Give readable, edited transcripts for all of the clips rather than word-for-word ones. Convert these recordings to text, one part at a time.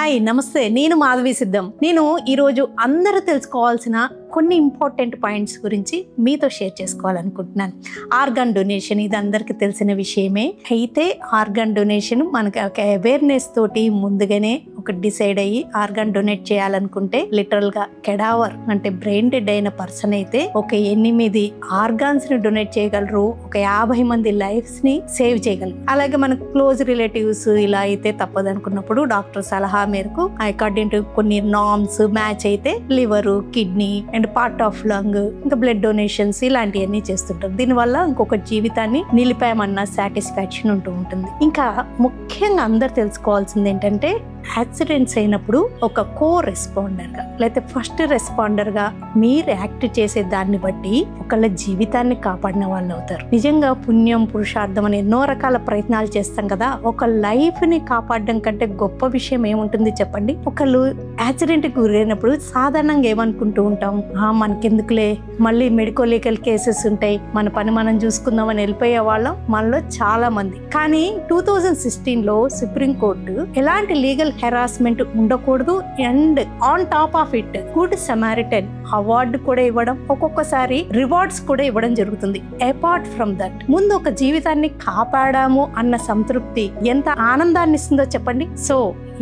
Hi నమస్తే నేను మాధవి సిద్ధం నేను ఈరోజు అందరూ తెలుసుకోవాల్సిన కొన్ని ఇంపార్టెంట్ పాయింట్స్ గురించి మీతో షేర్ చేసుకోవాలనుకుంటున్నాను. ఆర్గాన్ డొనేషన్ ఇది అందరికీ తెలిసిన విషయమే. అయితే ఆర్గాన్ డొనేషన్ మనకి ఒక అవేర్నెస్ తోటి ముందుగానే ఒక డిసైడ్ అయ్యి ఆర్గాన్ డొనేట్ చేయాలనుకుంటే లిటరల్గా కెడావర్ అంటే బ్రెయిన్ డెడ్ అయిన పర్సన్ అయితే ఒక 8 ఆర్గాన్స్ ని డొనేట్ చేయగలరు, ఒక 50 మంది లైఫ్స్ ని సేవ్ చేయగలరు. అలాగే మనకు క్లోజ్ రిలేటివ్స్ ఇలా అయితే తప్పదు అనుకున్నప్పుడు డాక్టర్ సలహా మేరకు అకార్డింగ్ టు కొన్ని నార్మ్స్ మ్యాచ్ అయితే liver, kidney and part of lung ఇంకా బ్లడ్ డొనేషన్స్ ఇలాంటివన్నీ చేస్తుంటారు. దీనివల్ల ఇంకొక జీవితాన్ని నిలిపామన్న సాటిస్ఫాక్షన్ ఉంటుంది. ఇంకా ముఖ్యంగా అందరు తెలుసుకోవాల్సింది ఏంటంటే యాక్సిడెంట్స్ అయినప్పుడు ఒక కో రెస్పాండర్ గా లేకపోతే ఫస్ట్ రెస్పాండర్ గా మీరు యాక్ట్ చేసే దాన్ని బట్టి ఒకళ్ళ జీవితాన్ని కాపాడిన వాళ్ళు అవుతారు. నిజంగా పుణ్యం పురుషార్థం అని ఎన్నో రకాల ప్రయత్నాలు చేస్తాం కదా, ఒక లైఫ్ ని కాపాడడం కంటే గొప్ప విషయం ఏముంటుంది చెప్పండి. ఒకళ్ళు యాక్సిడెంట్ కి గురైనప్పుడు సాధారణంగా ఏమనుకుంటూ ఉంటాం, మనకెందుకులే మళ్ళీ మెడికల్ లీగల్ కేసెస్ ఉంటాయి, మన పని మనం చూసుకుందామని వెళ్ళిపోయే వాళ్ళం మనలో చాలా మంది. కానీ 2016లో సుప్రీంకోర్టు ఎలాంటి లీగల్ హెరాస్మెంట్ ఉండకూడదు and on top of it good Samaritan award కూడా ఇవ్వడం, ఒక్కొక్కసారి రివార్డ్స్ కూడా ఇవ్వడం జరుగుతుంది. అపార్ట్ ఫ్రమ్ దట్ ముందు ఒక జీవితాన్ని కాపాడాము అన్న సంతృప్తి ఎంత ఆనందాన్ని ఇస్తుందో చెప్పండి. సో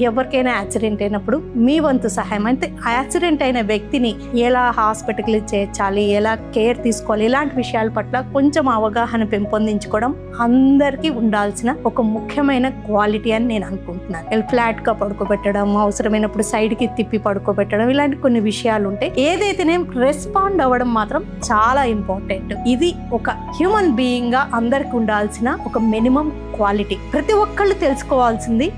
ఎవరికైనా యాక్సిడెంట్ అయినప్పుడు మీ వంతు సహాయం అంటే యాక్సిడెంట్ అయిన వ్యక్తిని ఎలా హాస్పిటల్కి చేర్చాలి, ఎలా కేర్ తీసుకోవాలి, ఇలాంటి విషయాల పట్ల కొంచెం అవగాహన పెంపొందించుకోవడం అందరికీ ఉండాల్సిన ఒక ముఖ్యమైన క్వాలిటీ అని నేను అనుకుంటున్నాను. ఫ్లాట్ గా పడుకోబెట్టడం, అవసరమైనప్పుడు సైడ్ కి తిప్పి పడుకోబెట్టడం, ఇలాంటి కొన్ని విషయాలు ఉంటాయి. ఏదైతేనే రెస్పాండ్ అవ్వడం మాత్రం చాలా ఇంపార్టెంట్. ఇది ఒక హ్యూమన్ బీయింగ్ గా అందరికి ఉండాల్సిన ఒక మినిమం క్వాలిటీ. ప్రతి ఒక్కళ్ళు తెలుసుకోవాల్సింది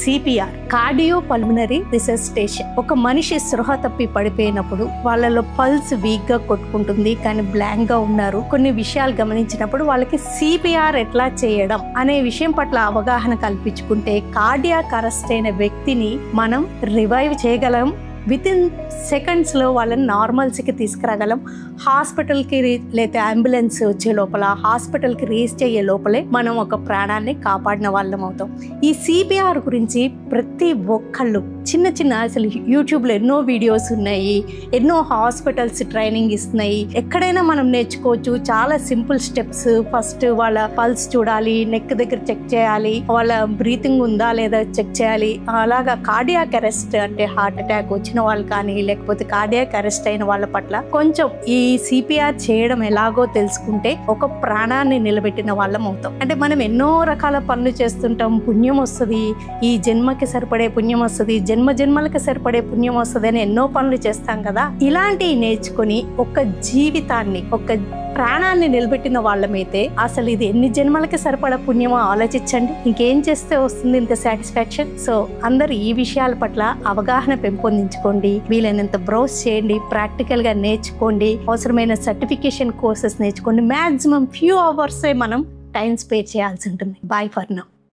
సిపిఆర్, కార్డియో పల్మనరీ రిససిటేషన్. ఒక మనిషి స్పృహ తప్పి పడిపోయినప్పుడు వాళ్ళలో పల్స్ వీక్ గా కొట్టుకుంటుంది కానీ బ్లాంక్ గా ఉన్నారు. కొన్ని విషయాలు గమనించినప్పుడు వాళ్ళకి సిపిఆర్ ఎట్లా చేయడం అనే విషయం పట్ల అవగాహన కల్పించుకుంటే కార్డియాక్ అరెస్ట్ అయిన వ్యక్తిని మనం రివైవ్ చేయగలం. విత్ ఇన్ సెకండ్స్ లో వాళ్ళని నార్మల్స్కి తీసుకురాగలం. హాస్పిటల్కి లేదా అంబులెన్స్ వచ్చే లోపల హాస్పిటల్కి రీచ్ అయ్యే లోపలే మనం ఒక ప్రాణాన్ని కాపాడిన వాళ్ళం అవుతాం. ఈ సిపిఆర్ గురించి ప్రతి ఒక్కళ్ళు చిన్న అసలు యూట్యూబ్లో ఎన్నో వీడియోస్ ఉన్నాయి, ఎన్నో హాస్పిటల్స్ ట్రైనింగ్ ఇస్తున్నాయి. ఎక్కడైనా మనం నేర్చుకోవచ్చు. చాలా సింపుల్ స్టెప్స్. ఫస్ట్ వాళ్ళ పల్స్ చూడాలి, నెక్ దగ్గర చెక్ చేయాలి, వాళ్ళ బ్రీతింగ్ ఉందా లేదా చెక్ చేయాలి. అలాగా కార్డియాక్ అరెస్ట్ అంటే హార్ట్ అటాక్ వచ్చిన వాళ్ళు కానీ లేకపోతే కార్డియాక్ అరెస్ట్ అయిన వాళ్ళ పట్ల కొంచెం ఈ సిపిఆర్ చేయడం ఎలాగో తెలుసుకుంటే ఒక ప్రాణాన్ని నిలబెట్టిన వాళ్ళం అవుతాం. అంటే మనం ఎన్నో రకాల పనులు చేస్తుంటాం. పుణ్యం వస్తుంది, ఈ జన్మకి సరిపడే పుణ్యం వస్తుంది, జన్మలకి సరిపడే పుణ్యం వస్తుంది అని ఎన్నో పనులు చేస్తాం కదా. ఇలాంటివి నేర్చుకుని ఒక జీవితాన్ని ఒక ప్రాణాన్ని నిలబెట్టిన వాళ్ళమైతే అసలు ఇది ఎన్ని జన్మలకి సరిపడా పుణ్యమో ఆలోచించండి. ఇంకేం చేస్తే వస్తుంది ఇంత సాటిస్ఫాక్షన్. సో అందరూ ఈ విషయాల పట్ల అవగాహన పెంపొందించుకోండి. వీలైనంత బ్రౌజ్ చేయండి, ప్రాక్టికల్ గా నేర్చుకోండి, అవసరమైన సర్టిఫికేషన్ కోర్సెస్ నేర్చుకోండి. మాక్సిమం ఫ్యూ అవర్సే మనం టైం స్పేర్ చేయాల్సి ఉంటుంది. By for now.